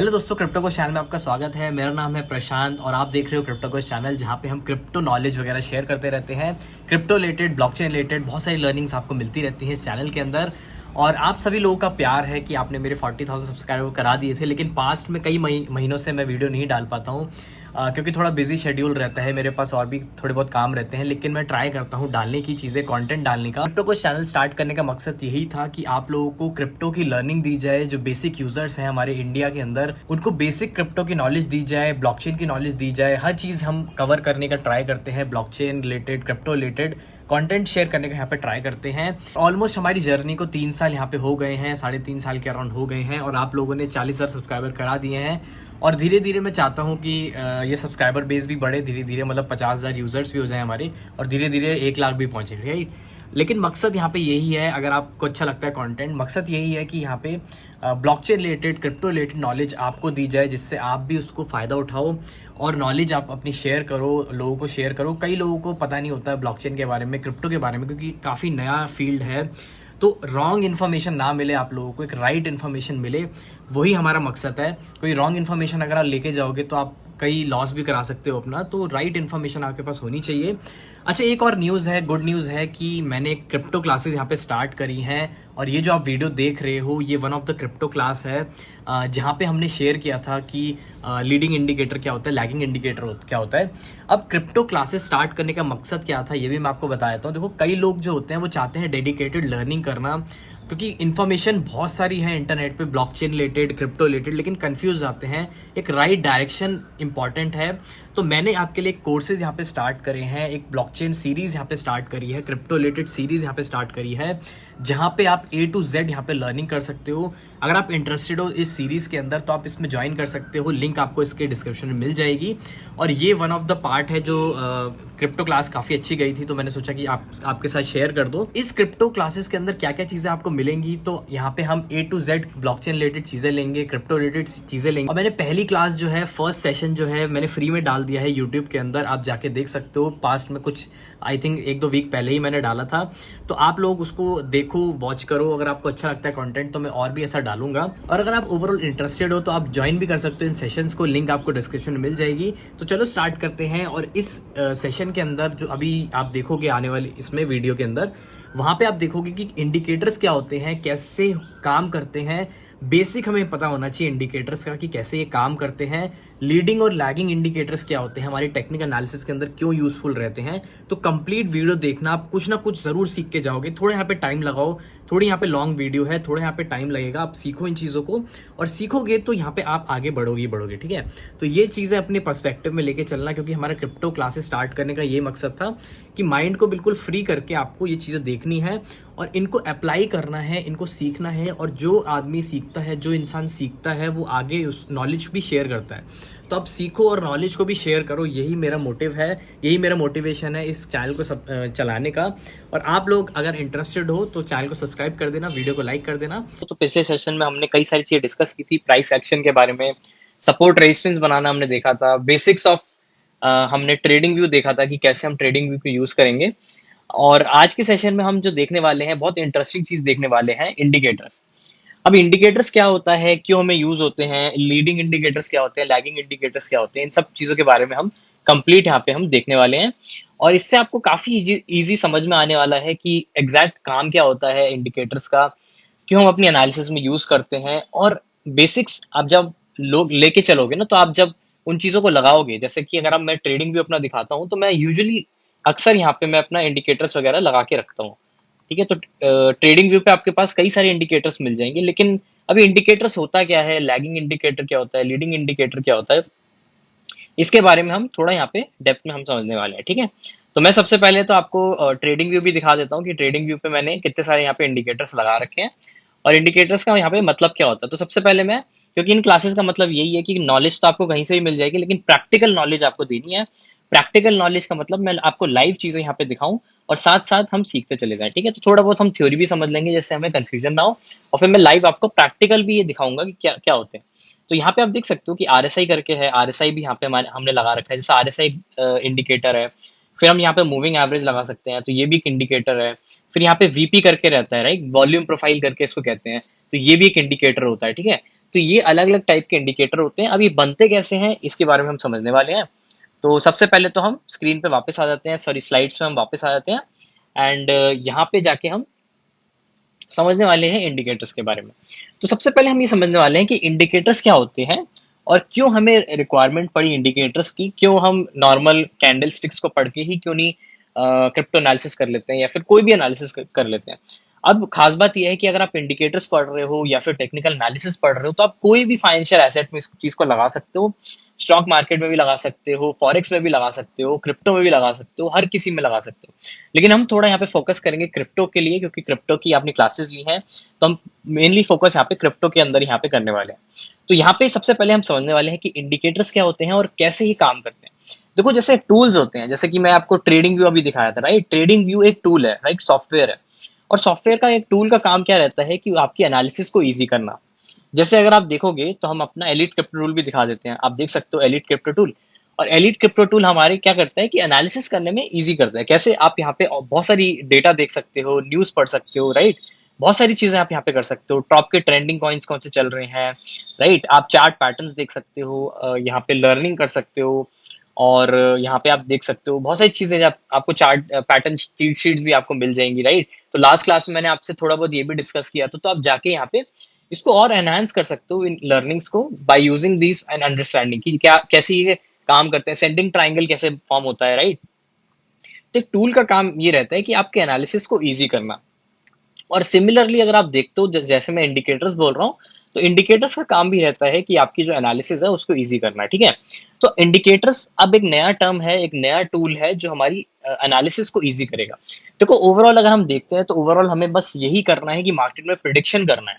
Hello दोस्तों, crypto coach channel में आपका स्वागत है। मेरा नाम है प्रशांत और आप देख रहे हो क्रिप्टो कोच चैनल, जहां पे हम क्रिप्टो नॉलेज वगैरह शेयर करते रहते हैं। क्रिप्टो रिलेटेड, ब्लॉकचेन रिलेटेड बहुत सारी लर्निंग्स आपको मिलती रहती हैं इस चैनल के अंदर। और आप सभी लोगों का प्यार है कि आपने मेरे 40,000 सब्सक्राइबर करा दिए थे, लेकिन पास्ट में कई महीनों से मैं वीडियो नहीं डाल पाता हूँ क्योंकि थोड़ा बिजी शेड्यूल रहता है मेरे पास और भी थोड़े बहुत काम रहते हैं। लेकिन मैं ट्राई करता हूँ डालने की चीज़ें, कंटेंट डालने का। क्रिप्टो को चैनल स्टार्ट करने का मकसद यही था कि आप लोगों को क्रिप्टो की लर्निंग दी जाए। जो बेसिक यूजर्स हैं हमारे इंडिया के अंदर, उनको बेसिक क्रिप्टो की नॉलेज दी जाए, ब्लॉकचेन की नॉलेज दी जाए। हर चीज़ हम कवर करने का ट्राई करते हैं, blockchain related, crypto related content share करने का यहाँ पे ट्राई करते हैं। ऑलमोस्ट हमारी जर्नी को 3 साल यहाँ पे हो गए हैं, 3.5 साल के अराउंड हो गए हैं और आप लोगों ने 40,000 सब्सक्राइबर करा दिए हैं। और धीरे धीरे मैं चाहता हूँ कि ये सब्सक्राइबर बेस भी बढ़े धीरे धीरे, मतलब 50,000 यूजर्स भी हो जाए हमारे और धीरे धीरे 1 लाख भी पहुँचे, राइट। लेकिन मकसद यहाँ पे यही है, अगर आपको अच्छा लगता है कंटेंट, मकसद यही है कि यहाँ पे blockchain related, crypto related knowledge आपको दी जाए, जिससे आप भी उसको फ़ायदा उठाओ और नॉलेज आप अपनी शेयर करो, लोगों को शेयर करो। कई लोगों को पता नहीं होता है ब्लॉकचेन के बारे में, क्रिप्टो के बारे में, क्योंकि काफ़ी नया फील्ड है। तो रॉन्ग इन्फॉर्मेशन ना मिले आप लोगों को, एक राइट इन्फॉर्मेशन मिले, वही हमारा मकसद है। कोई रॉन्ग इन्फॉर्मेशन अगर आप लेके जाओगे तो आप कई लॉस भी करा सकते हो अपना। तो राइट इन्फॉर्मेशन आपके पास होनी चाहिए। अच्छा, एक और न्यूज़ है, गुड न्यूज़ है कि मैंने क्रिप्टो क्लासेस यहाँ पे स्टार्ट करी हैं और ये जो आप वीडियो देख रहे हो ये one of the crypto class है, जहाँ पे हमने शेयर किया था कि लीडिंग इंडिकेटर क्या होता है, लैगिंग इंडिकेटर क्या होता है। अब क्रिप्टो क्लासेस स्टार्ट करने का मकसद क्या था ये भी मैं आपको बता देता हूँ। देखो, कई लोग जो होते हैं वो चाहते हैं डेडिकेटेड लर्निंग करना, क्योंकि इन्फॉर्मेशन बहुत सारी है इंटरनेट पे, ब्लॉकचेन रिलेटेड, क्रिप्टो रिलेटेड, लेकिन कंफ्यूज जाते हैं। एक राइट डायरेक्शन इंपॉर्टेंट है। तो मैंने आपके लिए कोर्सेज यहाँ पे स्टार्ट करे हैं, एक ब्लॉकचेन सीरीज यहाँ पे स्टार्ट करी है, क्रिप्टो रिलेटेड सीरीज यहाँ पे स्टार्ट करी है, जहाँ पे आप A to Z यहाँ पे लर्निंग कर सकते हो। अगर आप इंटरेस्टेड हो इस सीरीज के अंदर तो आप इसमें ज्वाइन कर सकते हो, लिंक आपको इसके डिस्क्रिप्शन में मिल जाएगी। और ये वन ऑफ द पार्ट है जो क्रिप्टो क्लास काफ़ी अच्छी गई थी, तो मैंने सोचा कि आपके साथ शेयर कर दो। इस क्रिप्टो क्लासेस के अंदर क्या क्या चीज़ें आपको मिलेंगी, तो यहाँ पे हम A to Z blockchain related चीज़ें लेंगे, क्रिप्टो रिलेटेड चीज़ें लेंगे। और मैंने पहली क्लास जो है, फर्स्ट सेशन जो है, मैंने फ्री में डाल दिया है यूट्यूब के अंदर, आप जाके देख सकते हो। पास्ट में कुछ आई थिंक 1-2 वीक पहले ही मैंने डाला था, तो आप लोग उसको देखो, वॉच करो। अगर आपको अच्छा लगता है कंटेंट तो मैं और भी ऐसा डालूंगा। और अगर आप ओवरऑल इंटरेस्टेड हो तो आप ज्वाइन भी कर सकते हो इन सेशंस को, लिंक आपको डिस्क्रिप्शन में मिल जाएगी। तो चलो स्टार्ट करते हैं। और इस सेशन के अंदर जो अभी आप देखोगे आने वाले इसमें वीडियो के अंदर, वहाँ पे आप देखोगे कि इंडिकेटर्स क्या होते हैं, कैसे काम करते हैं। बेसिक हमें पता होना चाहिए इंडिकेटर्स का कि कैसे ये काम करते हैं। लीडिंग और लैगिंग इंडिकेटर्स क्या होते हैं, हमारी टेक्निकल एनालिसिस के अंदर क्यों यूजफुल रहते हैं। तो कंप्लीट वीडियो देखना, आप कुछ ना कुछ जरूर सीख के जाओगे। थोड़ा यहाँ पे टाइम लगाओ, थोड़ी यहाँ पे लॉन्ग वीडियो है, थोड़ा यहाँ पे टाइम लगेगा। आप सीखो इन चीज़ों को, और सीखोगे तो यहाँ पे आप आगे बढ़ोगे, ठीक है। तो ये चीज़ें अपने पर्सपेक्टिव में लेके चलना, क्योंकि हमारा क्रिप्टो क्लासेस स्टार्ट करने का ये मकसद था कि माइंड को बिल्कुल फ्री करके आपको ये चीज़ें देखनी है और इनको अप्लाई करना है, इनको सीखना है। और जो आदमी सीखता है, जो इंसान सीखता है, वो आगे उस नॉलेज भी शेयर करता है। तो आप सीखो और नॉलेज को भी शेयर करो, यही मेरा मोटिव है, यही मेरा मोटिवेशन है इस चैनल को चलाने का। और आप लोग अगर इंटरेस्टेड हो तो चैनल को सब्सक्राइब कर देना, वीडियो को लाइक कर देना। तो पिछले सेशन में हमने कई सारी चीज़ें डिस्कस की थी, प्राइस एक्शन के बारे में, सपोर्ट रेजिस्टेंस बनाना हमने देखा था, बेसिक्स ऑफ हमने ट्रेडिंग व्यू देखा था कि कैसे हम ट्रेडिंग व्यू को यूज़ करेंगे। और आज के सेशन में हम जो देखने वाले हैं, बहुत इंटरेस्टिंग चीज़ देखने वाले हैं, इंडिकेटर्स। अब इंडिकेटर्स क्या होता है, क्यों हमें यूज होते हैं, लीडिंग इंडिकेटर्स क्या होते हैं, लैगिंग इंडिकेटर्स क्या होते हैं, इन सब चीज़ों के बारे में हम कंप्लीट यहाँ पे हम देखने वाले हैं। और इससे आपको काफ़ी इजी समझ में आने वाला है कि एग्जैक्ट काम क्या होता है इंडिकेटर्स का, क्यों हम अपनी एनालिसिस में यूज़ करते हैं। और बेसिक्स आप जब लोग लेके चलोगे ना, तो आप जब उन चीज़ों को लगाओगे, जैसे कि अगर अब मैं ट्रेडिंग भी अपना दिखाता हूँ, तो मैं यूजुअली अक्सर यहाँ पे मैं अपना इंडिकेटर्स वगैरह लगा के रखता हूँ, ठीक है। तो ट्रेडिंग व्यू पे आपके पास कई सारे इंडिकेटर्स मिल जाएंगे, लेकिन अभी इंडिकेटर्स होता क्या है, लैगिंग इंडिकेटर क्या होता है, लीडिंग इंडिकेटर क्या होता है, इसके बारे में हम थोड़ा यहाँ पे डेप्थ में हम समझने वाले हैं, ठीक है। तो मैं सबसे पहले तो आपको ट्रेडिंग व्यू भी दिखा देता हूँ कि ट्रेडिंग व्यू पे मैंने कितने सारे यहाँ पे इंडिकेटर्स लगा रखे हैं और इंडिकेटर्स का यहाँ पे मतलब क्या होता है। तो सबसे पहले मैं, क्योंकि इन क्लासेस का मतलब यही है कि नॉलेज तो आपको कहीं से ही मिल जाएगी, लेकिन प्रैक्टिकल नॉलेज आपको देनी है। प्रैक्टिकल नॉलेज का मतलब मैं आपको लाइव चीजें यहाँ पे दिखाऊं और साथ साथ हम सीखते चले जाएं, ठीक है। तो थोड़ा बहुत हम थ्योरी भी समझ लेंगे, जिससे हमें कंफ्यूजन ना हो, और फिर मैं लाइव आपको प्रैक्टिकल भी ये दिखाऊंगा कि क्या क्या होते हैं। तो यहाँ पे आप देख सकते हो कि RSI करके है, RSI भी यहाँ पे हमने लगा रखा है, जैसे RSI इंडिकेटर है। फिर हम यहाँ पे मूविंग एवरेज लगा सकते हैं, तो ये भी एक इंडिकेटर है। फिर यहाँ पे VP करके रहता है, राइट, वॉल्यूम प्रोफाइल करके इसको कहते हैं, तो ये भी एक इंडिकेटर होता है, ठीक है। तो ये अलग अलग टाइप के इंडिकेटर होते हैं। अब ये बनते कैसे हैं इसके बारे में हम समझने वाले हैं। तो सबसे पहले तो हम स्क्रीन पे वापस आ जाते हैं, सॉरी स्लाइड्स में हम वापस आ जाते हैं एंड यहाँ पे जाके हम समझने वाले हैं इंडिकेटर्स के बारे में। तो सबसे पहले हम ये समझने वाले हैं कि इंडिकेटर्स क्या होते हैं और क्यों हमें रिक्वायरमेंट पड़ी इंडिकेटर्स की, क्यों हम नॉर्मल कैंडल स्टिक्स को पढ़ के ही क्यों नहीं क्रिप्टो एनालिसिस कर लेते हैं या फिर कोई भी एनालिसिस कर लेते हैं। अब खास बात यह है कि अगर आप इंडिकेटर्स पढ़ रहे हो या फिर टेक्निकल एनालिसिस पढ़ रहे हो तो आप कोई भी फाइनेंशियल एसेट में इस चीज को लगा सकते हो। स्टॉक मार्केट में भी लगा सकते हो, फॉरेक्स में भी लगा सकते हो, क्रिप्टो में भी लगा सकते हो, हर किसी में लगा सकते हो। लेकिन हम थोड़ा यहाँ पे फोकस करेंगे क्रिप्टो के लिए, क्योंकि क्रिप्टो की आपने क्लासेस ली हैं, तो हम मेनली फोकस यहाँ पे क्रिप्टो के अंदर यहाँ पे करने वाले हैं। तो यहाँ पे सबसे पहले हम समझने वाले हैं कि इंडिकेटर्स क्या होते हैं और कैसे ही काम करते हैं। देखो जैसे टूल्स होते हैं, जैसे कि मैं आपको ट्रेडिंग व्यू अभी दिखाया था, राइट। ट्रेडिंग व्यू एक टूल है, राइट, सॉफ्टवेयर है। और सॉफ्टवेयर का एक टूल का काम क्या रहता है कि आपकी एनालिसिस को ईजी करना। जैसे अगर आप देखोगे तो हम अपना एलिट क्रिप्टो टूल भी दिखा देते हैं, आप देख सकते हो एलिट क्रिप्टो टूल। और एलिट क्रिप्टो टूल हमारे क्या करता है कि एनालिसिस करने में इजी करता है। कैसे? आप यहाँ पे बहुत सारी डेटा देख सकते हो, न्यूज पढ़ सकते हो, राइट। बहुत सारी चीजें आप यहाँ पे कर सकते हो। टॉप के ट्रेंडिंग कॉइन्स कौन से चल रहे हैं, राइट। आप चार्ट पैटर्न्स देख सकते हो, यहाँ पे लर्निंग कर सकते हो। और यहाँ पे आप देख सकते हो बहुत सारी चीजें, आपको चार्ट पैटर्न चीट शीट्स भी आपको मिल जाएंगी, राइट। तो लास्ट क्लास में मैंने आपसे थोड़ा बहुत ये भी डिस्कस किया था, तो आप जाके यहाँ पे इसको और एनहांस कर सकते हो इन लर्निंग्स को by using this and understanding कि क्या कैसे ये काम करते हैं, सेंडिंग ट्राइंगल कैसे फॉर्म होता है, राइट। तो एक टूल का काम ये रहता है कि आपके एनालिसिस को ईजी करना। और सिमिलरली अगर आप देखते हो जैसे मैं इंडिकेटर्स बोल रहा हूँ, तो इंडिकेटर्स का काम भी रहता है कि आपकी जो एनालिसिस है उसको इजी करना है, ठीक है। तो इंडिकेटर्स अब एक नया टर्म है, एक नया टूल है जो हमारी एनालिसिस को इजी करेगा। देखो ओवरऑल अगर हम देखते हैं तो ओवरऑल हमें बस यही करना है कि मार्केट में प्रिडिक्शन करना है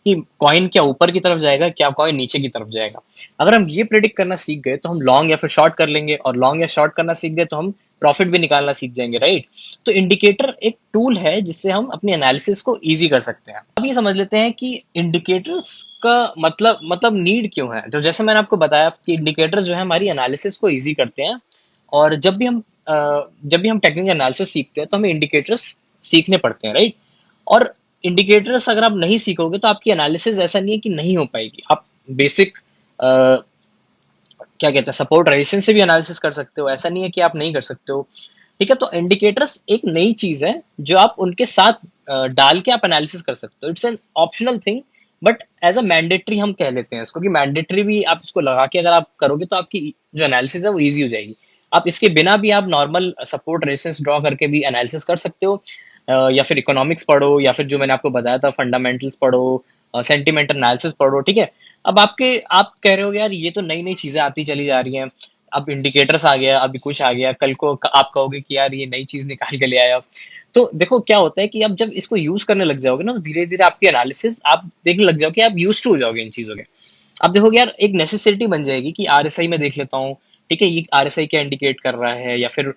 कि कॉइन क्या ऊपर की तरफ जाएगा, क्या कॉइन नीचे की तरफ जाएगा। अगर हम ये प्रिडिक्ट करना सीख गए तो हम लॉन्ग या फिर शॉर्ट कर लेंगे, और लॉन्ग या शॉर्ट करना सीख गए तो हम प्रॉफिट भी निकालना सीख जाएंगे, राइट। तो इंडिकेटर एक टूल है जिससे हम अपनी एनालिसिस को इजी कर सकते हैं। अब ये समझ लेते हैं कि इंडिकेटर्स का मतलब नीड क्यों है। तो जैसे मैंने आपको बताया कि इंडिकेटर्स जो है हमारी एनालिसिस को इजी करते हैं। और जब भी हम टेक्निकल एनालिसिस सीखते हैं तो हमें इंडिकेटर्स सीखने पड़ते हैं, राइट। और इंडिकेटर्स अगर आप नहीं सीखोगे तो आपकी एनालिसिस ऐसा नहीं है कि नहीं हो पाएगी। आप बेसिक क्या कहते हैं सपोर्ट रेजिस्टेंस से भी एनालिसिस कर सकते हो, ऐसा नहीं है कि आप नहीं कर सकते हो, ठीक है। तो इंडिकेटर्स एक नई चीज है जो आप उनके साथ डाल के आप एनालिसिस कर सकते हो। It's an optional thing, but as a mandatory हम कह लेते हैं इसको, कि मैंडेटरी भी आप इसको लगा के अगर आप करोगे तो आपकी जो एनालिसिस है वो ईजी हो जाएगी। आप इसके बिना भी आप नॉर्मल सपोर्ट रेजिस्टेंस ड्रॉ करके भी एनालिसिस कर सकते हो, या फिर इकोनॉमिक्स पढ़ो, या फिर जो मैंने आपको बताया था फंडामेंटल्स पढ़ो, सेंटिमेंटल एनालिसिस पढ़ो, ठीक है। अब आप कह रहे हो यार ये तो नई नई चीजें आती चली जा रही हैं, अब इंडिकेटर्स आ गया, अभी कुछ आ गया, कल को आप कहोगे कि यार ये नई चीज निकाल के ले आया। तो देखो क्या होता है कि आप जब इसको यूज करने लग जाओगे ना, धीरे धीरे आपकी एनालिसिस आप देखने लग जाओगे, आप यूज टू हो जाओगे इन चीजों के। आप देखोगे यार एक नेसेसिटी बन जाएगी कि आरएसआई में देख लेता हूँ, ठीक है, ये आरएसआई क्या इंडिकेट कर रहा है, या फिर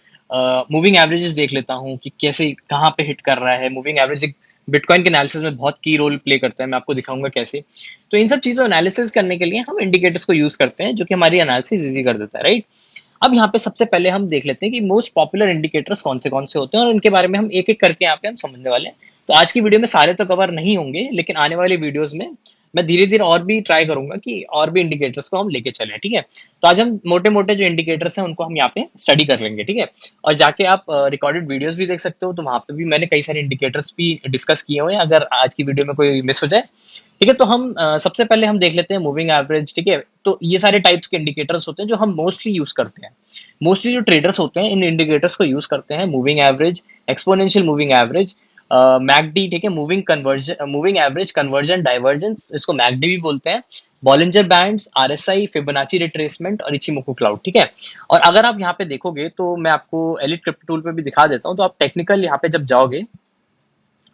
मूविंग एवरेजेस देख लेता हूँ कि कैसे कहाँ पे हिट कर रहा है। मूविंग एवरेज एक बिटकॉइन के एनालिसिस में बहुत की रोल प्ले करता है, मैं आपको दिखाऊंगा कैसे। तो इन सब चीजों एनालिसिस करने के लिए हम इंडिकेटर्स को यूज करते हैं, जो कि हमारी एनालिसिस इजी कर देता है, राइट। अब यहाँ पे सबसे पहले हम देख लेते हैं कि मोस्ट पॉपुलर इंडिकेटर्स कौन से होते हैं, और इनके बारे में हम एक एक करके यहाँ पे हम समझने वाले हैं। तो आज की वीडियो में सारे तो कवर नहीं होंगे, लेकिन आने वाली वीडियोस में मैं धीरे धीरे और भी ट्राई करूंगा कि और भी इंडिकेटर्स को हम लेके चलें, ठीक है। तो आज हम मोटे मोटे जो इंडिकेटर्स हैं उनको हम यहाँ पे स्टडी कर लेंगे, ठीक है। और जाके आप रिकॉर्डेड वीडियोस भी देख सकते हो, तो वहां पे भी मैंने कई सारे इंडिकेटर्स भी डिस्कस किए हुए हैं, अगर आज की वीडियो में कोई मिस हो जाए, ठीक है। तो हम सबसे पहले हम देख लेते हैं मूविंग एवरेज, ठीक है। तो ये सारे टाइप्स के इंडिकेटर्स होते हैं जो हम मोस्टली यूज करते हैं। मोस्टली जो ट्रेडर्स होते हैं इन इंडिकेटर्स को यूज करते हैं। Moving average, exponential moving average, McD, ठीक है, मूविंग एवरेज कन्वर्जन डाइवर्जेंस, इसको मैकडी भी बोलते हैं। Bollinger bands, RSI, Fibonacci retracement और इचिमोकू क्लाउड, ठीक है। और अगर आप यहाँ पे देखोगे तो मैं आपको एलिट क्रिप्टो टूल पे भी दिखा देता हूँ। तो आप टेक्निकल यहाँ पे जब जाओगे,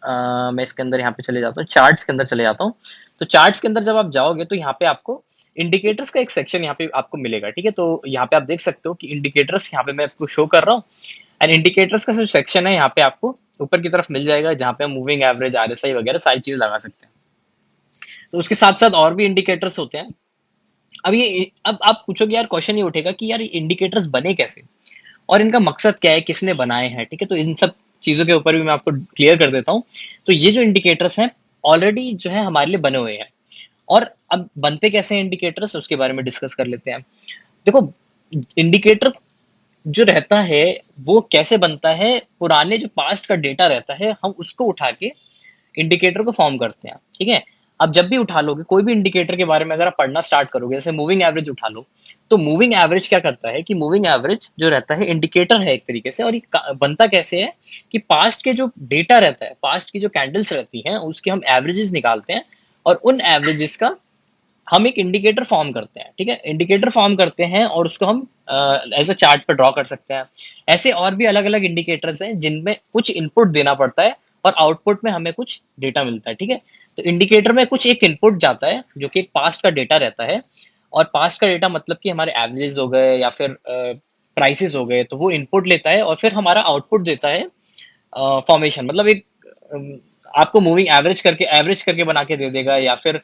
मैं इसके अंदर यहाँ पे चले जाता हूँ, चार्ट्स के अंदर चले जाता हूँ। तो चार्ट्स के अंदर जब आप जाओगे तो यहाँ पे आपको इंडिकेटर्स का एक सेक्शन यहाँ पे आपको मिलेगा, ठीक है। तो यहाँ पे आप देख सकते हो कि इंडिकेटर्स यहाँ पे मैं आपको शो कर रहा हूँ, एंड इंडिकेटर्स का जो सेक्शन है यहाँ पे आपको ऊपर की तरफ मिल जाएगा, जहाँ पे हम मूविंग एवरेज, आरएसआई वगैरह सारी चीजें लगा सकते हैं। तो उसके साथ साथ और भी इंडिकेटर्स होते हैं। अब आप पूछोगे यार, क्वेश्चन ये उठेगा कि यार इंडिकेटर्स बने कैसे और इनका मकसद क्या है, किसने बनाए हैं, ठीक है। तो इन सब चीजों के ऊपर भी मैं आपको क्लियर कर देता हूँ। तो ये जो इंडिकेटर्स हैं ऑलरेडी जो है हमारे लिए बने हुए हैं, और अब बनते कैसे हैं इंडिकेटर्स, उसके बारे में डिस्कस कर लेते हैं। देखो, इंडिकेटर जो रहता है वो कैसे बनता है, पुराने जो पास्ट का डेटा रहता है हम उसको उठा के इंडिकेटर को फॉर्म करते हैं, ठीक है। अब जब भी उठा लोगे कोई भी इंडिकेटर के बारे में अगर आप पढ़ना स्टार्ट करोगे, जैसे मूविंग एवरेज उठा लो, तो मूविंग एवरेज क्या करता है कि मूविंग एवरेज जो रहता है इंडिकेटर है एक तरीके से, और ये बनता कैसे है कि पास्ट के जो डेटा रहता है, पास्ट की जो कैंडल्स रहती हैं उसके हम एवरेजेस निकालते हैं, और उन एवरेजेस का हम एक इंडिकेटर फॉर्म करते हैं, ठीक है। इंडिकेटर फॉर्म करते हैं और उसको हम एज अ चार्ट पर ड्रॉ कर सकते हैं। ऐसे और भी अलग अलग इंडिकेटर्स हैं जिनमें कुछ इनपुट देना पड़ता है और आउटपुट में हमें कुछ डेटा मिलता है, ठीक है। तो इंडिकेटर में कुछ एक इनपुट जाता है जो कि एक पास्ट का डेटा रहता है, और पास्ट का डेटा मतलब कि हमारे एवरेजेस हो गए या फिर प्राइसेस हो गए, तो वो इनपुट लेता है और फिर हमारा आउटपुट देता है फॉर्मेशन, मतलब एक आपको मूविंग एवरेज करके बना के दे देगा, या फिर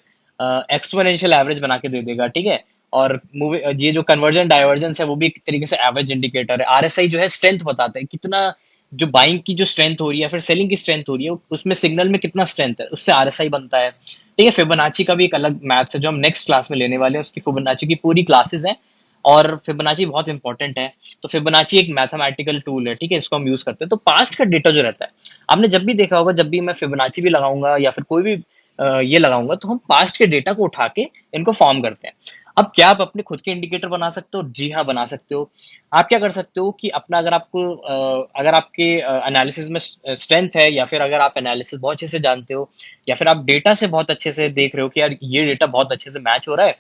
एक्सपोनेंशियल एवरेज बना के दे देगा, ठीक है। और मूवी ये जो कन्वर्जन डाइवर्जेंस है वो भी एक तरीके से एवरेज इंडिकेटर है। आरएसआई जो है स्ट्रेंथ बताता है कितना, जो बाइंग की जो स्ट्रेंथ हो रही है या फिर सेलिंग की स्ट्रेंथ हो रही है, उसमें सिग्नल में कितना स्ट्रेंथ है, उससे आरएसआई बनता है, ठीक है। फिबोनाची का भी एक अलग मैथ्स है जो हम नेक्स्ट क्लास में लेने वाले हैं, उसकी फिबोनाची की पूरी क्लासेस हैं, और फिबोनाची बहुत इंपॉर्टेंट है। तो फिबोनाची एक मैथमेटिकल टूल है, ठीक है, इसको हम यूज करते हैं। तो पास्ट का डेटा जो रहता है, आपने जब भी देखा होगा, जब भी मैं फिबोनाची भी लगाऊंगा या फिर कोई भी ये लगाऊंगा, तो हम पास्ट के डेटा को उठा के इनको फॉर्म करते हैं। अब क्या आप अपने खुद के इंडिकेटर बना सकते हो? जी हाँ, बना सकते हो। आप क्या कर सकते हो कि अपना, अगर आपको अगर आपके एनालिसिस में स्ट्रेंथ है, या फिर अगर आप एनालिसिस बहुत अच्छे से जानते हो, या फिर आप डेटा से बहुत अच्छे से देख रहे हो कि यार ये डेटा बहुत अच्छे से मैच हो रहा है,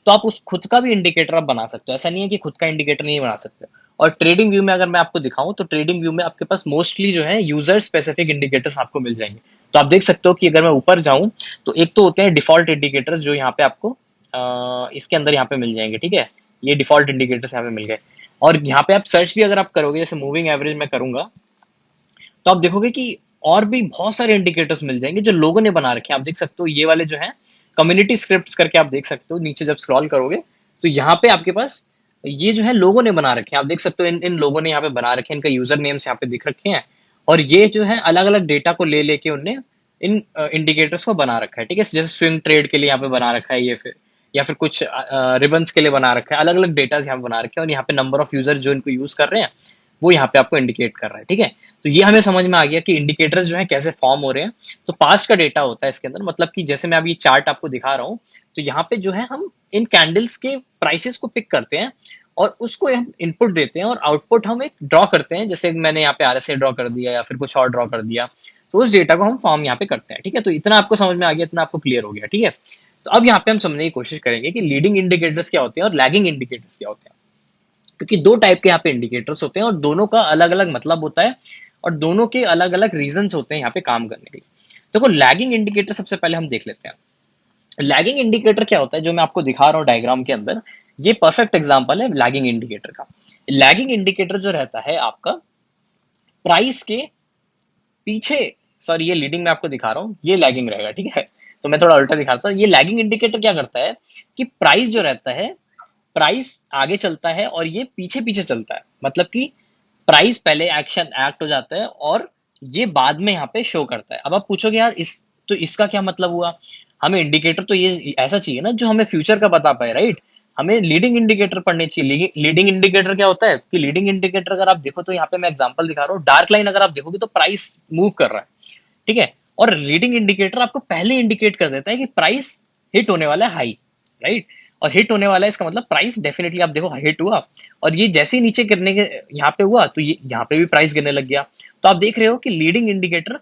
तो आप उस खुद का भी इंडिकेटर आप बना सकते हो। ऐसा नहीं है कि खुद का इंडिकेटर नहीं बना सकते। और ट्रेडिंग व्यू में अगर मैं आपको दिखाऊं, तो ट्रेडिंग व्यू में आपके पास मोस्टली जो है यूजर स्पेसिफिक इंडिकेटर्स आपको मिल जाएंगे। तो आप देख सकते हो कि अगर मैं ऊपर जाऊं, तो एक तो होते हैं डिफॉल्ट इंडिकेटर्स जो यहाँ पे आपको इसके अंदर यहाँ पे मिल जाएंगे, ठीक है। ये डिफॉल्ट इंडिकेटर्स यहाँ पे मिल गए। और यहाँ पे आप सर्च भी अगर आप करोगे, जैसे मूविंग एवरेज में करूंगा, तो आप देखोगे कि और भी बहुत सारे इंडिकेटर्स मिल जाएंगे जो लोगों ने बना रखे हैं। आप देख सकते हो ये वाले जो है कम्युनिटी स्क्रिप्ट्स करके, आप देख सकते हो नीचे जब स्क्रॉल करोगे, तो यहाँ पे आपके पास ये जो है लोगों ने बना रखे हैं। आप देख सकते हो इन इन लोगों ने यहाँ पे बना रखे हैं, इनका यूजर नेम्स यहाँ पे दिख रखे हैं, और ये जो है अलग अलग डेटा को ले लेके उनने इन इंडिकेटर्स को बना रखा है, ठीक है। जैसे स्विंग ट्रेड के लिए यहाँ पे बना रखा है ये, फिर या फिर कुछ रिबन्स के लिए बना रखा है, अलग अलग डेटा यहाँ पे बना रखे हैं, और यहाँ पे नंबर ऑफ यूजर्स जो इनको यूज कर रहे हैं वो यहाँ पे आपको इंडिकेट कर रहा है, ठीक है। तो ये हमें समझ में आ गया कि इंडिकेटर्स जो है कैसे फॉर्म हो रहे हैं। तो पास्ट का डेटा होता है इसके अंदर, मतलब कि जैसे मैं अभी चार्ट आपको दिखा रहा हूँ, तो यहाँ पे जो है हम इन कैंडल्स के प्राइसेस को पिक करते हैं और उसको हम इनपुट देते हैं, और आउटपुट हम एक ड्रॉ करते हैं, जैसे मैंने यहाँ पे आरएसआई ड्रॉ कर दिया या फिर कुछ और ड्रॉ कर दिया, तो उस डेटा को हम फॉर्म यहाँ पे करते हैं, ठीक है। तो इतना आपको समझ में आ गया, इतना आपको क्लियर हो गया, ठीक है। तो अब यहाँ पे हम समझने की कोशिश करेंगे कि लीडिंग इंडिकेटर्स क्या होते हैं और लैगिंग इंडिकेटर्स क्या होते हैं, क्योंकि दो टाइप के यहाँ पे इंडिकेटर्स होते हैं और दोनों का अलग अलग मतलब होता है, और दोनों के अलग अलग रीजंस होते हैं यहाँ पे काम करने के। देखो, लैगिंग इंडिकेटर सबसे पहले हम देख लेते हैं। लैगिंग इंडिकेटर क्या होता है, जो मैं आपको दिखा रहा हूँ डायग्राम के अंदर, ये परफेक्ट एग्जांपल है लैगिंग इंडिकेटर का। लैगिंग इंडिकेटर जो रहता है आपका प्राइस के पीछे, सॉरी ये लीडिंग में आपको दिखा रहा हूँ, ये लैगिंग रहेगा, ठीक है। तो मैं थोड़ा उल्टा दिखाता हूँ। ये लैगिंग इंडिकेटर क्या करता है कि प्राइस जो रहता है, प्राइस आगे चलता है और ये पीछे पीछे चलता है, मतलब कि प्राइस पहले एक्शन एक्ट हो जाता है और ये बाद में यहाँ पे शो करता है। अब आप पूछोगे यार तो इसका क्या मतलब हुआ? हमें इंडिकेटर तो ये ऐसा चाहिए ना जो हमें फ्यूचर का बता पाए, राइट। हमें लीडिंग इंडिकेटर पढ़ने चाहिए। लीडिंग इंडिकेटर क्या होता है कि लीडिंग इंडिकेटर अगर आप देखो, तो यहाँ पे मैं एग्जांपल दिखा रहा हूँ, डार्क लाइन अगर आप देखोगे तो प्राइस मूव कर रहा है, ठीक है। और लीडिंग इंडिकेटर आपको पहले इंडिकेट कर देता है कि प्राइस हिट होने वाला है हाई, राइट। और हिट होने वाला है इसका मतलब प्राइस डेफिनेटली आप देखो हिट हुआ, और ये जैसे ही नीचे गिरने के यहाँ पे हुआ, तो ये यहाँ पे भी प्राइस गिरने लग गया। तो आप देख रहे हो कि लीडिंग इंडिकेटर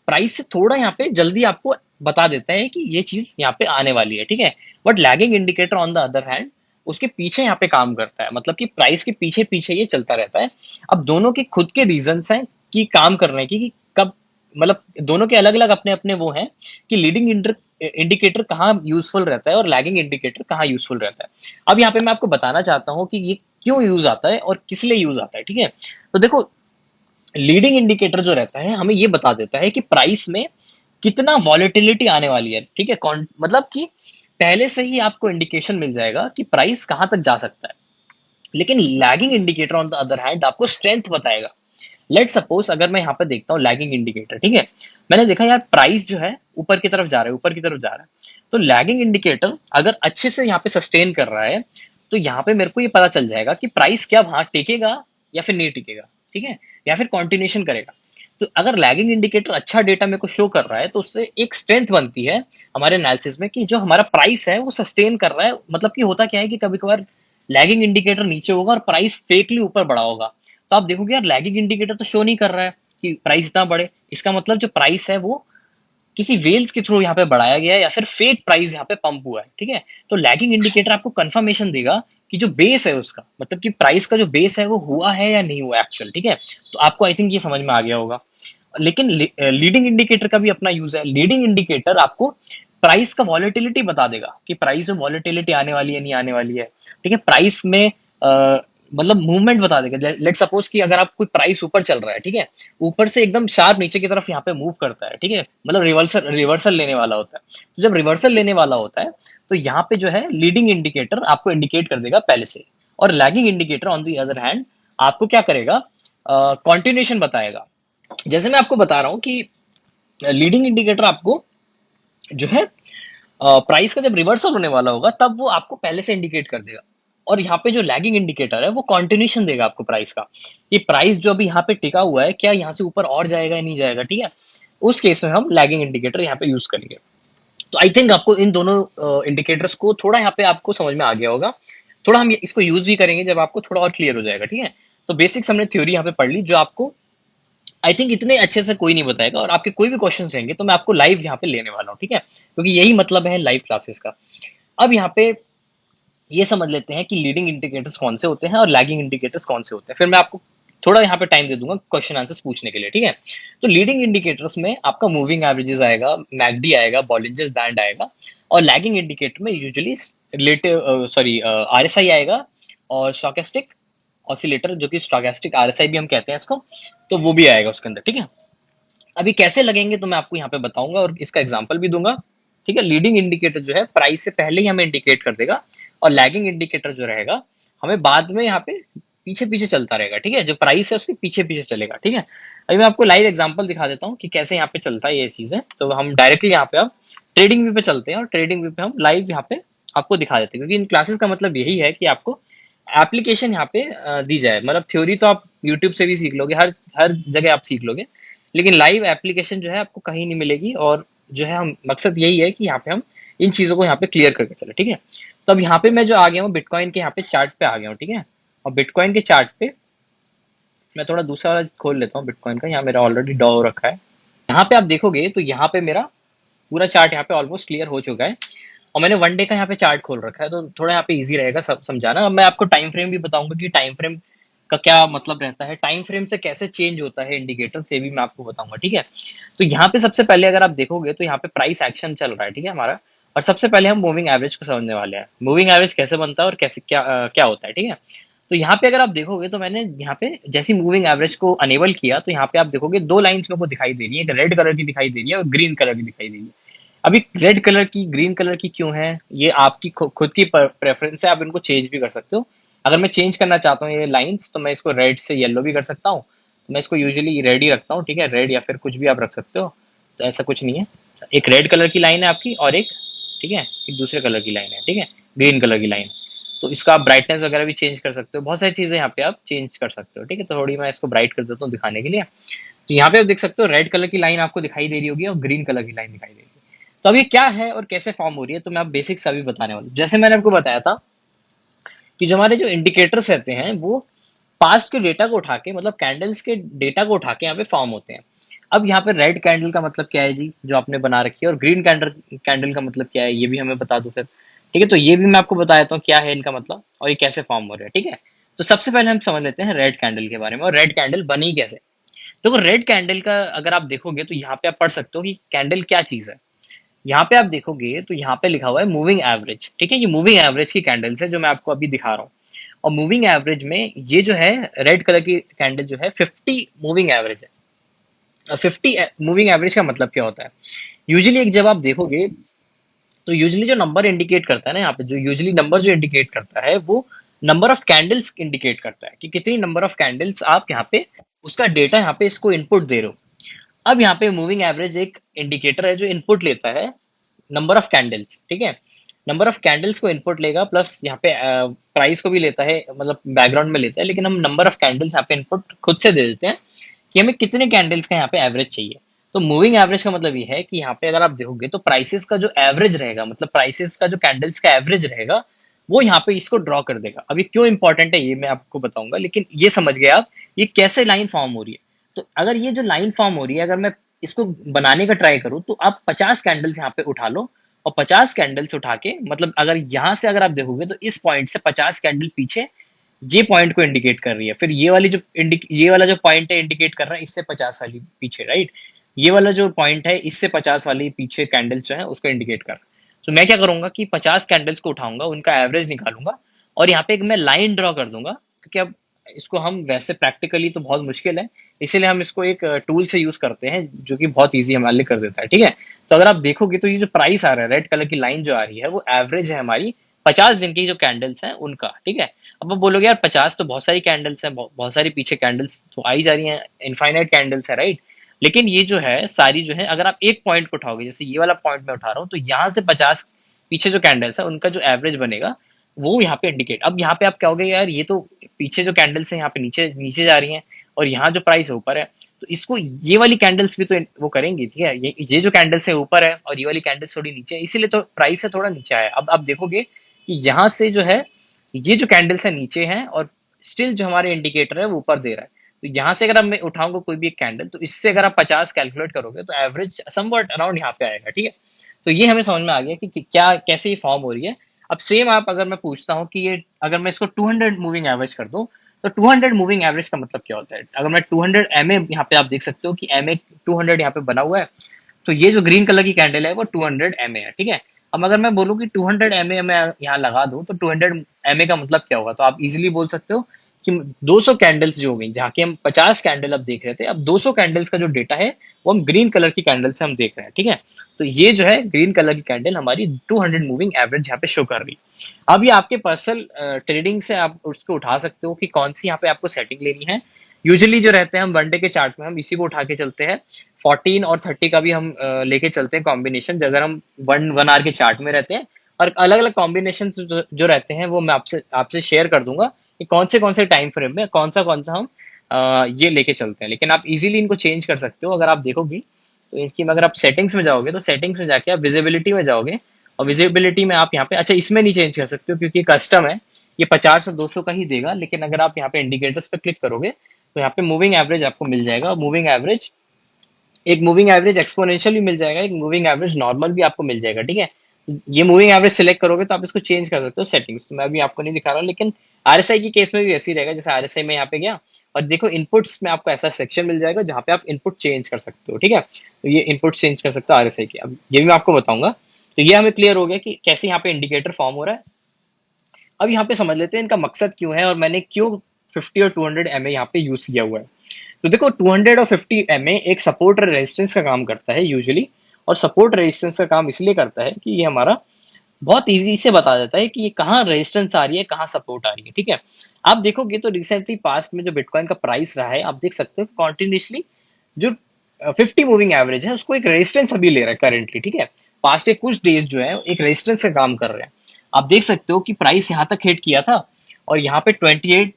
प्राइस से थोड़ा यहाँ पे जल्दी आपको बता देता है कि ये चीज यहाँ पे आने वाली है, ठीक है। But lagging indicator on the other hand उसके पीछे यहाँ पे काम करता है, मतलब कि प्राइस के पीछे पीछे ये चलता रहता है। अब दोनों के खुद के रीजंस हैं कि काम करने की, कि कब, मतलब दोनों के अलग अलग अपने अपने वो हैं कि लीडिंग इंडिकेटर कहाँ यूजफुल रहता है और लैगिंग इंडिकेटर कहाँ यूजफुल रहता है। अब यहाँ पे मैं आपको बताना चाहता हूँ कि ये क्यों यूज आता है और किस लिए यूज आता है, ठीक है। तो देखो, लीडिंग इंडिकेटर जो रहता है हमें ये बता देता है कि प्राइस में कितना वॉलेटिलिटी आने वाली है, ठीक है। मतलब कि पहले से ही आपको इंडिकेशन मिल जाएगा कि प्राइस कहाँ तक जा सकता है। लेकिन lagging indicator on the other hand आपको स्ट्रेंथ बताएगा। लेट सपोज अगर मैं यहाँ पे देखता हूँ लैगिंग इंडिकेटर, ठीक है, मैंने देखा यार प्राइस जो है ऊपर की तरफ जा रहा है, ऊपर की तरफ जा रहा है, तो लैगिंग इंडिकेटर अगर अच्छे से यहाँ पे सस्टेन कर रहा है, तो यहाँ पे मेरे को ये पता चल जाएगा कि प्राइस क्या वहां टिकेगा या फिर नहीं टिकेगा, ठीक है, या फिर कंटिन्यूएशन करेगा। तो अगर लैगिंग इंडिकेटर अच्छा डेटा मेरे को शो कर रहा है, तो उससे एक स्ट्रेंथ बनती है हमारे एनालिसिस में कि जो हमारा प्राइस है वो सस्टेन कर रहा है। मतलब कि होता क्या है कि कभी कभार लैगिंग इंडिकेटर नीचे होगा और प्राइस फेकली ऊपर बढ़ा होगा, तो आप देखोगे यार लैगिंग इंडिकेटर तो शो नहीं कर रहा है कि प्राइस इतना बढ़े, इसका मतलब जो प्राइस है वो किसी वेल्स के थ्रू यहाँ पे बढ़ाया गया है या फिर फेक प्राइस यहाँ पे पंप हुआ है, ठीक है। तो लैगिंग इंडिकेटर आपको कंफर्मेशन देगा कि जो बेस है उसका, मतलब कि प्राइस का जो बेस है वो हुआ है या नहीं हुआ एक्चुअल, ठीक है। तो आपको आई थिंक ये समझ में आ गया होगा। लेकिन लीडिंग इंडिकेटर का भी अपना यूज है। लीडिंग इंडिकेटर आपको प्राइस का वॉलेटिलिटी बता देगा कि प्राइस में वॉलेटिलिटी आने वाली है नहीं आने वाली है, ठीक है। प्राइस में मतलब मूवमेंट बता देगा। लेट सपोज कि अगर आप कोई प्राइस ऊपर चल रहा है, ठीक है, ऊपर से एकदम शार्प नीचे की तरफ यहाँ पे मूव करता है, ठीक है, मतलब रिवर्सल रिवर्सल लेने वाला होता है। तो जब रिवर्सल लेने वाला होता है तो यहाँ पे जो है लीडिंग इंडिकेटर आपको इंडिकेट कर देगा पहले से, और lagging indicator on the other hand आपको क्या करेगा, कॉन्टिन्यूशन बताएगा। जैसे मैं आपको बता रहा हूँ कि लीडिंग इंडिकेटर आपको जो है प्राइस का जब रिवर्सल होने वाला होगा तब वो आपको पहले से इंडिकेट कर देगा, और यहाँ पे जो लैगिंग इंडिकेटर है वो कंटिन्यूशन देगा आपको प्राइस का, कि प्राइस जो अभी यहाँ पे टिका हुआ है क्या यहाँ से ऊपर और जाएगा या नहीं जाएगा, ठीक है। उस केस में हम लैगिंग इंडिकेटर यहाँ पे यूज करेंगे। तो आई थिंक आपको इन दोनों इंडिकेटर्स को थोड़ा यहाँ पे आपको समझ में आ गया होगा। थोड़ा हम इसको यूज भी करेंगे जब आपको थोड़ा और क्लियर हो जाएगा, ठीक है। तो बेसिक्स हमने थ्योरी यहाँ पे पढ़ ली, जो आपको आई थिंक इतने अच्छे से कोई नहीं बताएगा, और आपके कोई भी क्वेश्चंस रहेंगे तो मैं आपको लाइव यहाँ पे लेने वाला हूँ, ठीक है, क्योंकि यही मतलब है लाइव क्लासेस का। अब यहाँ पे ये समझ लेते हैं कि लीडिंग इंडिकेटर्स कौन से होते हैं और लैगिंग इंडिकेटर्स कौन से होते हैं, फिर मैं आपको थोड़ा यहाँ पे टाइम दे दूंगा क्वेश्चन आंसर्स पूछने के लिए, ठीक है। तो लीडिंग इंडिकेटर्स में आपका मूविंग एवरेजेस आएगा, मैकडी आएगा, बॉलिंजर बैंड आएगा, और लैगिंग इंडिकेटर में यूजुअली रिलेटिव आरएसआई आएगा, और स्टोकेस्टिक ऑसिलेटर जो कि स्टोकेस्टिक आरएसआई भी हम कहते हैं इसको, तो वो भी आएगा उसके अंदर, ठीक है। अभी कैसे लगेंगे तो मैं आपको यहाँ पे बताऊंगा और इसका एग्जांपल भी दूंगा, ठीक है। लीडिंग इंडिकेटर जो है प्राइस से पहले ही हमें इंडिकेट कर देगा, और लैगिंग इंडिकेटर जो रहेगा हमें बाद में यहाँ पे पीछे पीछे चलता रहेगा, ठीक है। जो प्राइस है उसके पीछे पीछे चलेगा, ठीक है। अभी मैं आपको लाइव एग्जांपल दिखा देता हूँ कि कैसे यहाँ पे चलता है ये चीजें। तो हम डायरेक्टली यहाँ पे अब ट्रेडिंग व्यू पे चलते हैं, और ट्रेडिंग व्यू पे हम लाइव यहाँ पे आपको दिखा देते हैं, क्योंकि इन क्लासेस का मतलब यही है कि आपको एप्लीकेशन यहाँ पे दी जाए। मतलब थ्योरी तो आप यूट्यूब से भी सीख लोगे, हर हर जगह आप सीख लोगे, लेकिन लाइव एप्लीकेशन जो है आपको कहीं नहीं मिलेगी। और जो है हम मकसद यही है कि यहाँ पे हम इन चीजों को यहाँ पे क्लियर करके चले, ठीक है। तो अब यहाँ पे मैं जो आ गया हूँ बिटकॉइन के यहाँ पे चार्ट पे आ गया हूँ, ठीक है। और बिटकॉइन के चार्ट पे मैं थोड़ा दूसरा वाला खोल लेता हूँ बिटकॉइन का, यहाँ मेरा ऑलरेडी डॉ हो रखा है। यहाँ पे आप देखोगे तो यहाँ पे मेरा पूरा चार्ट यहाँ पे ऑलमोस्ट क्लियर हो चुका है, और मैंने वन डे का यहाँ पे चार्ट खोल रखा है, तो थोड़ा यहाँ पे इजी रहेगा सब समझाना। अब मैं आपको टाइम फ्रेम भी बताऊंगा कि टाइम फ्रेम का क्या मतलब रहता है, टाइम फ्रेम से कैसे चेंज होता है इंडिकेटर से भी मैं आपको बताऊंगा, ठीक है। तो यहाँ पे सबसे पहले अगर आप देखोगे तो यहाँ पे प्राइस एक्शन चल रहा है, ठीक है हमारा, और सबसे पहले हम मूविंग एवरेज को समझने वाले हैं। मूविंग एवरेज कैसे बनता है और कैसे क्या होता है, ठीक है। तो यहाँ पे अगर आप देखोगे तो मैंने यहाँ पे जैसी मूविंग एवरेज को अनेबल किया तो यहाँ पे आप देखोगे दो लाइंस मेरे को दिखाई दे रही है, एक रेड कलर की दिखाई दे रही है और ग्रीन कलर की दिखाई दे रही है। अभी रेड कलर की ग्रीन कलर की क्यों है, ये आपकी खुद की प्रेफरेंस है, आप इनको चेंज भी कर सकते हो। अगर मैं चेंज करना चाहता हूँ ये लाइंस, तो मैं इसको रेड से येलो भी कर सकता हूँ। तो मैं इसको यूजुअली रेड ही रखता हूँ, ठीक है, रेड या फिर कुछ भी आप रख सकते हो, तो ऐसा कुछ नहीं है। एक रेड कलर की लाइन है आपकी, और एक, ठीक है, एक दूसरे कलर की लाइन है, ठीक है, ग्रीन कलर की लाइन। तो इसका आप ब्राइटनेस वगैरह भी चेंज कर सकते हो, बहुत सारी चीजें यहाँ पे आप चेंज कर सकते हो, ठीक है। तो थोड़ी मैं इसको ब्राइट कर देता हूँ दिखाने के लिए। तो यहाँ पे आप देख सकते हो रेड कलर की लाइन आपको दिखाई दे रही होगी और ग्रीन कलर की लाइन दिखाई दे रही है। तो अब ये क्या है और कैसे फॉर्म हो रही है, तो मैं आप बेसिक्स अभी बताने वाला हूँ। जैसे मैंने आपको बताया था कि जो हमारे जो इंडिकेटर्स रहते हैं वो पास्ट के डेटा को उठा के, मतलब कैंडल्स के डेटा को उठा के यहाँ पे फॉर्म होते हैं। अब यहाँ पे रेड कैंडल का मतलब क्या है जी, जो आपने बना रखी है, और ग्रीन कैंडल कैंडल का मतलब क्या है ये भी हमें बता दो फिर, ठीक है। तो ये भी मैं आपको बता देता हूँ क्या है इनका मतलब और ये कैसे फॉर्म हो रहा है, ठीक है। तो सबसे पहले हम समझ लेते हैं रेड कैंडल के बारे में, और रेड कैंडल बनी कैसे। देखो रेड कैंडल का अगर आप देखोगे तो यहाँ पे आप पढ़ सकते हो कि कैंडल क्या चीज है। यहाँ पे आप देखोगे तो यहाँ पे लिखा हुआ है मूविंग एवरेज, ठीक है। ये मूविंग एवरेज की कैंडल्स है जो मैं आपको अभी दिखा रहा हूँ। और मूविंग एवरेज में ये जो है रेड कलर की कैंडल जो है 50 मूविंग एवरेज है। 50 मूविंग एवरेज का मतलब क्या होता है, यूजुअली एक जब आप देखोगे तो यूजुअली जो नंबर इंडिकेट करता है ना, यहाँ पे जो यूजुअली नंबर जो इंडिकेट करता है वो नंबर ऑफ कैंडल्स इंडिकेट करता है कि कितनी नंबर ऑफ कैंडल्स आप यहाँ पे उसका डेटा यहाँ पे इसको इनपुट दे रहे हो। अब यहाँ पे मूविंग एवरेज एक इंडिकेटर है जो इनपुट लेता है नंबर ऑफ कैंडल्स, ठीक है। नंबर ऑफ कैंडल्स को इनपुट लेगा, प्लस यहाँ पे प्राइस को भी लेता है, मतलब बैकग्राउंड में लेता है, लेकिन हम नंबर ऑफ कैंडल्स यहाँ पे इनपुट खुद से दे देते हैं कि हमें कितने कैंडल्स का यहाँ पे एवरेज चाहिए। तो मूविंग एवरेज का मतलब ये है कि यहाँ पे अगर आप देखोगे तो प्राइसेस का जो एवरेज रहेगा, मतलब प्राइसेस का जो कैंडल्स का एवरेज रहेगा, वो यहाँ पे इसको ड्रॉ कर देगा। अभी क्यों इंपॉर्टेंट है ये मैं आपको बताऊंगा, लेकिन ये समझ गए आप ये कैसे लाइन फॉर्म हो रही है। तो अगर ये जो लाइन फॉर्म हो रही है, अगर मैं इसको बनाने का ट्राई करूँ, तो आप 50 कैंडल्स यहाँ पे उठा लो, और 50 कैंडल्स उठा के, मतलब अगर यहाँ से अगर आप देखोगे तो इस पॉइंट से 50 कैंडल पीछे ये पॉइंट को इंडिकेट कर रही है, फिर ये वाली जो ये वाला जो पॉइंट है इंडिकेट कर रहा है इससे 50 वाली पीछे, राइट। ये वाला जो पॉइंट है इससे 50 वाली पीछे कैंडल्स जो है उसको इंडिकेट कर रहा है। तो मैं क्या करूंगा कि 50 कैंडल्स को उठाऊंगा, उनका एवरेज निकालूंगा, और यहाँ पे एक मैं लाइन ड्रॉ कर दूंगा, क्योंकि अब इसको हम वैसे प्रैक्टिकली तो बहुत मुश्किल है, इसीलिए हम इसको एक टूल से यूज करते हैं जो कि बहुत ईजी हमारे लिए कर देता है, ठीक है। तो अगर आप देखोगे तो ये जो प्राइस आ रहा है, रेड कलर की लाइन जो आ रही है, वो एवरेज है हमारी 50 दिन की जो कैंडल्स हैं उनका, ठीक है। अब आप बोलोगे यार 50 तो बहुत सारी कैंडल्स हैं, बहुत सारी पीछे कैंडल्स तो आई जा रही हैं, इनफाइनाइट कैंडल्स है, राइट। लेकिन ये जो है सारी जो है, अगर आप एक पॉइंट को उठाओगे, जैसे ये वाला पॉइंट मैं उठा रहा हूँ, तो यहाँ से 50 पीछे जो कैंडल्स है उनका जो एवरेज बनेगा वो यहाँ पे इंडिकेट। अब यहाँ पे आप क्या होगे, यार ये तो पीछे जो कैंडल्स है यहाँ पे नीचे नीचे जा रही हैं, और यहाँ जो प्राइस है ऊपर है, तो इसको ये वाली कैंडल्स भी तो वो करेंगी, ठीक है। ये जो कैंडल्स है ऊपर है और ये वाली कैंडल्स थोड़ी नीचे है, इसीलिए तो प्राइस है थोड़ा नीचे आया। अब आप देखोगे कि यहाँ से जो है ये जो कैंडल्स है नीचे हैं, और स्टिल जो हमारे इंडिकेटर है वो ऊपर दे रहा है। तो यहाँ से अगर मैं उठाऊंगा कोई भी एक कैंडल, तो इससे अगर आप 50 कैलकुलेट करोगे तो एवरेज समवट अराउंड यहाँ पे आएगा, ठीक है। तो ये हमें समझ में आ गया कि क्या कैसे ये फॉर्म हो रही है। अब सेम आप अगर मैं पूछता हूँ कि ये अगर मैं इसको 200 मूविंग एवरेज कर दूं, तो 200 मूविंग एवरेज का मतलब क्या होता है। अगर मैं 200 एमए, यहाँ पे आप देख सकते हो कि एमए 200 यहाँ पे बना हुआ है, तो ये जो ग्रीन कलर की कैंडल है वो 200 एमए है, ठीक है। अब अगर मैं बोलूँ कि 200 एमए मैं यहाँ लगा दूं, तो 200 एमए का मतलब क्या होगा, तो आप इजीली बोल सकते हो कि 200 कैंडल्स जो हो गई, जहाँ के हम 50 कैंडल अब देख रहे थे, अब 200 कैंडल्स का जो डेटा है वो हम ग्रीन कलर की कैंडल से हम देख रहे हैं, ठीक है। तो ये जो है ग्रीन कलर की कैंडल हमारी 200 मूविंग एवरेज यहाँ पे शो कर रही है। अब ये आपके पर्सनल ट्रेडिंग से आप उसको उठा सकते हो कि कौन सी यहाँ पे आपको सेटिंग लेनी है। यूजुअली जो रहते हैं हम वनडे के चार्ट में हम इसी को उठा के चलते हैं, 14 और 30 का भी हम लेके चलते हैं कॉम्बिनेशन, अगर हम वन आवर के चार्ट में रहते हैं। और अलग अलग कॉम्बिनेशन जो रहते हैं वो मैं आपसे आपसे शेयर कर दूंगा कि कौन से टाइम फ्रेम में कौन सा हम ये लेके चलते हैं। लेकिन आप इजीली इनको चेंज कर सकते हो। अगर आप देखोगी तो इसकी अगर आप सेटिंग्स में जाओगे, तो सेटिंग्स में जाके आप विजिबिलिटी में जाओगे, और विजिबिलिटी में आप यहाँ पे, अच्छा इसमें नहीं चेंज कर सकते हो क्योंकि कस्टम है, ये 50 और 200 का ही देगा। लेकिन अगर आप यहाँ पे इंडिकेटर्स पे क्लिक करोगे तो यहाँ पे मूविंग एवरेज आपको मिल जाएगा। मूविंग एवरेज, एक मूविंग एवरेज एक्सपोनेंशियल भी मिल जाएगा, एक मूविंग एवरेज नॉर्मल भी आपको मिल जाएगा, ठीक है। ये मूविंग एवरेज सिलेक्ट करोगे तो आप इसको चेंज कर सकते हो सेटिंग्स। तो मैं अभी आपको नहीं दिखा रहा हूँ, लेकिन आरएसआई की केस में भी ऐसे ही रहेगा। जैसे आरएसआई में यहाँ पे गया और देखो इनपुट्स में आपको ऐसा सेक्शन मिल जाएगा जहाँ पे आप इनपुट चेंज कर सकते हो, ठीक है। तो ये इनपुट चेंज कर सकते हो आरएसआई के। अब ये भी मैं आपको बताऊंगा। तो ये हमें क्लियर हो गया कि कैसे यहाँ पे इंडिकेटर फॉर्म हो रहा है। अब यहाँ पे समझ लेते हैं इनका मकसद क्यों है और मैंने क्यों 50 और 200 एमए यहाँ पे यूज किया हुआ है। तो देखो 200 और 50 एमए एक सपोर्ट और रेजिस्टेंस का काम करता है यूजुअली, और सपोर्ट रेजिस्टेंस का काम इसलिए करता है कि ये हमारा बहुत इजी से बता देता है कि ये कहाँ रेजिस्टेंस आ रही है, कहाँ सपोर्ट आ रही है, ठीक है। आप देखोगे तो रिसेंटली पास्ट में जो बिटकॉइन का प्राइस रहा है, आप देख सकते हो कॉन्टिन्यूसली जो 50 मूविंग एवरेज है उसको एक रेजिस्टेंस अभी ले रहा है करेंटली, ठीक है। पास्ट के कुछ डेज जो है एक रेजिस्टेंस का काम कर रहे हैं। आप देख सकते हो कि प्राइस यहाँ तक हिट किया था, और यहाँ पे 28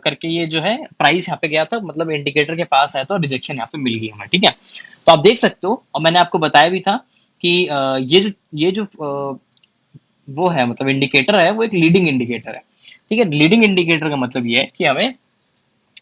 करके ये जो है प्राइस यहाँ पे गया था, मतलब इंडिकेटर के पास आया था और रिजेक्शन यहाँ पे मिल गई हमें, ठीक है। तो आप देख सकते हो, और मैंने आपको बताया भी था कि ये जो वो है, मतलब इंडिकेटर है, वो एक लीडिंग इंडिकेटर है, ठीक है। लीडिंग इंडिकेटर का मतलब ये है कि हमें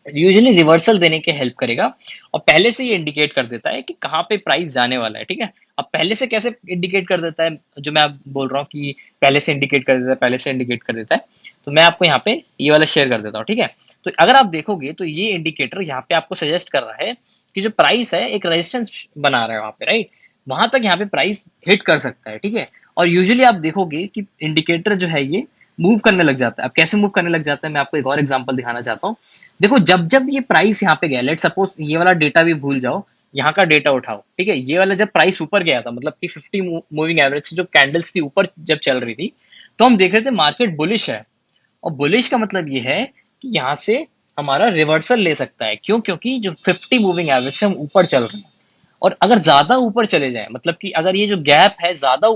यूजुअली रिवर्सल देने के हेल्प करेगा, और पहले से ये इंडिकेट कर देता है कि कहाँ पे प्राइस जाने वाला है, ठीक है। अब पहले से कैसे इंडिकेट कर देता है, जो मैं आप बोल रहा हूँ कि पहले से इंडिकेट कर देता है, पहले से इंडिकेट कर देता है, तो मैं आपको यहाँ पे ये वाला शेयर कर देता हूँ, ठीक है। तो अगर आप देखोगे तो ये इंडिकेटर यहाँ पे आपको सजेस्ट कर रहा है कि जो प्राइस है एक रेजिस्टेंस बना रहा है वहाँ पे, राइट। वहां तक यहाँ पे प्राइस हिट कर सकता है, ठीक है। और यूजुअली आप देखोगे कि इंडिकेटर जो है ये मूव करने लग जाता है। अब कैसे मूव करने लग जाता है, मैं आपको एक और एग्जांपल दिखाना चाहता हूँ। देखो जब जब ये प्राइस यहाँ पे गया, लेट सपोज ये वाला डेटा भी भूल जाओ, यहाँ का डेटा उठाओ, ठीक है। ये वाला जब प्राइस ऊपर गया था, मतलब कि 50 मूविंग एवरेज से जो कैंडल्स थी ऊपर जब चल रही थी, तो हम देख रहे थे मार्केट बुलिश है। और बुलिश का मतलब ये है कि यहाँ से हमारा रिवर्सल ले सकता है। क्यों? क्योंकि जो 50 मूविंग एवरेज से हम ऊपर चल रहे हैं, और अगर ज्यादा ऊपर चले जाए, मतलब कि अगर ये जो गैप है ज्यादा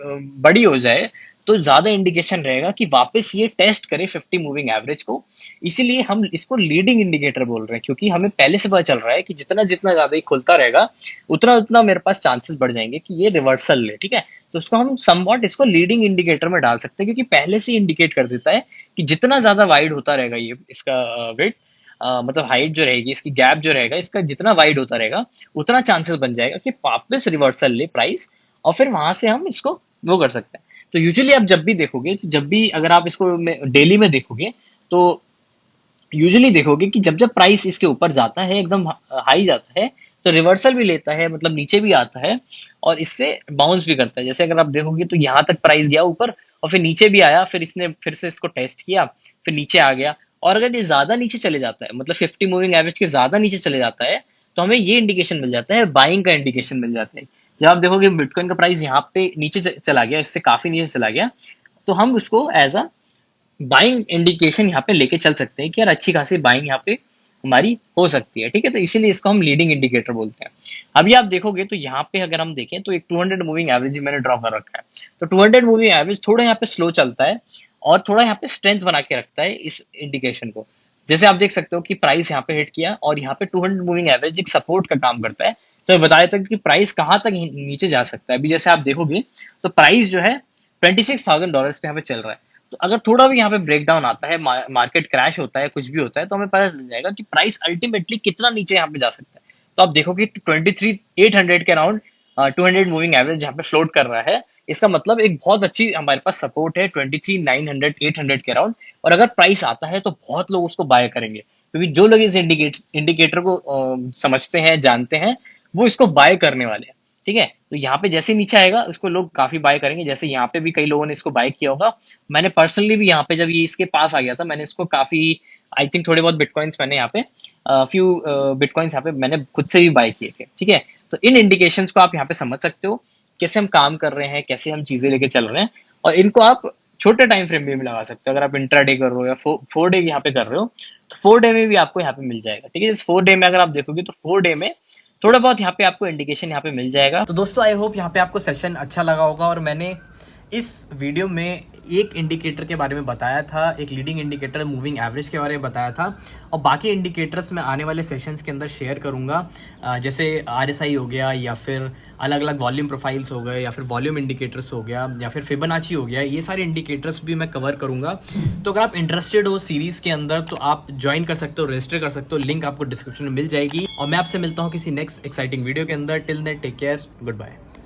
बड़ी हो जाए तो ज्यादा इंडिकेशन रहेगा कि वापस ये टेस्ट करे 50 मूविंग एवरेज को। इसीलिए हम इसको लीडिंग इंडिकेटर बोल रहे हैं, क्योंकि हमें पहले से पता चल रहा है कि जितना जितना ज्यादा ये खुलता रहेगा उतना उतना मेरे पास चांसेस बढ़ जाएंगे कि ये रिवर्सल ले, ठीक है। तो उसको हम समवॉट इसको लीडिंग इंडिकेटर में डाल सकते हैं, क्योंकि पहले से इंडिकेट कर देता है कि जितना ज्यादा वाइड होता रहेगा ये इसका वेट, मतलब हाइट जो रहेगी, इसकी गैप जो रहेगा, इसका जितना वाइड होता रहेगा उतना चांसेस बन जाएगा कि वापस रिवर्सल ले प्राइस, और फिर वहां से हम इसको वो कर सकते हैं। तो यूजुअली आप जब भी देखोगे, तो जब भी अगर आप इसको डेली में देखोगे, तो यूजुअली देखोगे कि जब जब प्राइस इसके ऊपर जाता है, एकदम हाई जाता है, तो रिवर्सल भी लेता है, मतलब नीचे भी आता है और इससे बाउंस भी करता है। जैसे अगर आप देखोगे तो यहाँ तक प्राइस गया ऊपर और फिर नीचे भी आया, फिर इसने फिर से इसको टेस्ट किया, फिर नीचे आ गया। और अगर ये ज्यादा नीचे चले जाता है, मतलब 50 मूविंग एवरेज के ज्यादा नीचे चले जाता है, तो हमें ये इंडिकेशन मिल जाता है, बाइंग का इंडिकेशन मिल जाता है। जब आप देखोगे बिटकॉइन का प्राइस यहाँ पे नीचे चला गया, इससे काफी नीचे चला गया, तो हम उसको एज अ बाइंग इंडिकेशन यहाँ पे लेके चल सकते हैं कि यार अच्छी खासी बाइंग यहाँ पे हमारी हो सकती है, ठीक है। तो इसीलिए इसको हम लीडिंग इंडिकेटर बोलते हैं। अभी आप देखोगे तो यहाँ पे अगर हम देखें तो एक 200 मूविंग एवरेज मैंने ड्रॉ कर रखा है। तो 200 मूविंग एवरेज थोड़ा यहाँ पे स्लो चलता है और थोड़ा यहाँ पे स्ट्रेंथ बना के रखता है इस इंडिकेशन को। जैसे आप देख सकते हो कि प्राइस यहाँ पे हिट किया और यहाँ पे 200 मूविंग एवरेज एक सपोर्ट का काम करता है। तो मैं बताया था कि प्राइस कहाँ तक नीचे जा सकता है। अभी जैसे आप देखोगे तो प्राइस जो है $26,000 पे यहाँ पे चल रहा है। तो अगर थोड़ा भी यहाँ पे ब्रेक डाउन आता है, मार्केट क्रैश होता है, कुछ भी होता है, तो हमें पता चल जाएगा कि प्राइस अल्टीमेटली कितना नीचे यहाँ पे जा सकता है। तो आप देखो कि 23,800 के अराउंड 200 मूविंग एवरेज यहाँ पे फ्लोट कर रहा है। इसका मतलब एक बहुत अच्छी हमारे पास सपोर्ट है 23,900 800 के अराउंड। और अगर प्राइस आता है तो बहुत लोग उसको बाय करेंगे, क्योंकि जो लोग इस इंडिकेटर को समझते हैं, जानते हैं, वो इसको बाय करने वाले हैं, ठीक है। तो यहाँ पे जैसे नीचे आएगा उसको लोग काफी बाय करेंगे। जैसे यहाँ पे भी कई लोगों ने इसको बाय किया होगा। मैंने पर्सनली भी यहाँ पे जब ये इसके पास आ गया था, मैंने इसको काफी, आई थिंक थोड़े बहुत बिटकॉइंस मैंने यहाँ पे फ्यू बिटकॉइंस यहाँ पे मैंने खुद से भी बाय किए थे, ठीक है। तो इन इंडिकेशंस को आप यहाँ पे समझ सकते हो, कैसे हम काम कर रहे हैं, कैसे हम चीजें लेके चल रहे हैं। और इनको आप छोटे टाइम फ्रेम में भी लगा सकते हो। अगर आप इंट्राडे कर रहे हो या 4 डे यहाँ पे कर रहे हो, तो 4 डे में भी आपको यहाँ पे मिल जाएगा, ठीक है। इस 4 डे में अगर आप देखोगे तो 4 डे में थोड़ा बहुत यहाँ पे आपको इंडिकेशन यहाँ पे मिल जाएगा। तो दोस्तों आई होप यहाँ पे आपको सेशन अच्छा लगा होगा, और मैंने इस वीडियो में एक इंडिकेटर के बारे में बताया था, एक लीडिंग इंडिकेटर मूविंग एवरेज के बारे में बताया था, और बाकी इंडिकेटर्स मैं आने वाले सेशंस के अंदर शेयर करूंगा। जैसे RSI हो गया, या फिर अलग अलग वॉल्यूम प्रोफाइल्स हो गए, या फिर वॉल्यूम इंडिकेटर्स हो गया, या फिर फिबोनाची हो गया, ये सारे इंडिकेटर्स भी मैं कवर करूंगा। तो अगर आप इंटरेस्टेड हो सीरीज़ के अंदर तो आप ज्वाइन कर सकते हो, रजिस्टर कर सकते हो, लिंक आपको डिस्क्रिप्शन में मिल जाएगी। और मैं आपसे मिलता हूँ किसी नेक्स्ट एक्साइटिंग वीडियो के अंदर। Till then take care, good bye.